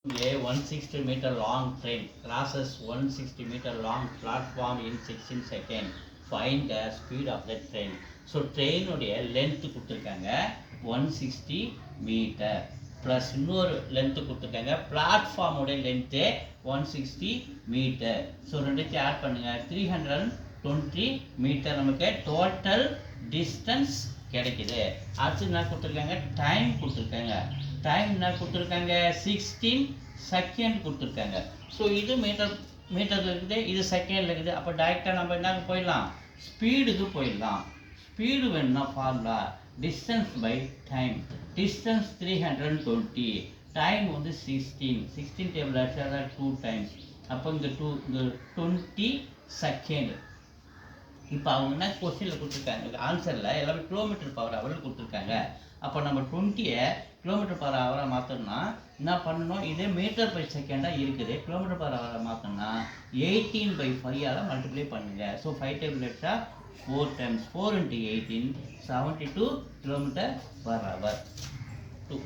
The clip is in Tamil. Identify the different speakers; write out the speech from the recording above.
Speaker 1: A 160 meter long train crosses 160 meter long platform in 16 seconds. Find the speed of the train. So train உடைய length கொடுத்துருக்காங்க 160 மீட்டர் ப்ளஸ் இன்னொரு லென்த்து கொடுத்துருக்காங்க பிளாட்ஃபார்ம் உடைய லென்த்து 160 மீட்டர். ஸோ ரெண்டுத்தையும் ஆட் பண்ணுங்க 320 மீட்டர் நமக்கு டோட்டல் டிஸ்டன்ஸ் கிடைக்குது. அடுத்து என்ன கொடுத்துருக்காங்க டைம் கொடுத்துருக்காங்க. டைம் என்ன கொடுத்துருக்காங்க 16 செகண்ட் கொடுத்துருக்காங்க. ஸோ இது மீட்டரில் இருக்குது, இது செகண்டில் இருக்குது. அப்போ டைரெக்டாக நம்ம என்ன போயிடலாம் ஸ்பீடுக்கு போயிடலாம். ஸ்பீடு வேணும்னா formula distance by time. Distance 320, time வந்து 16 டேபிள் ஆச்சு 2 டைம்ஸ். அப்போ இங்கே 20 செகண்ட். இப்போ அவங்க என்ன கொஸ்டினில் கொடுத்துருக்காங்க ஆன்சரில் எல்லாமே கிலோமீட்டர் பவர் ஹவரில் கொடுத்துருக்காங்க. அப்போ நம்ம 20-ஐ கிலோமீட்டர் பவர் ஹவராக மாற்றணும்னா என்ன பண்ணணும், இதே மீட்டர் பை செகண்டாக இருக்குது. கிலோமீட்டர் பவர் ஹவராக மாற்றணும்னா 18/5 மல்டிப்ளை பண்ணுங்கள். ஸோ 5 டேபிள் எடுத்தா 4 டைம்ஸ் 4 × 18 72 km/h 2.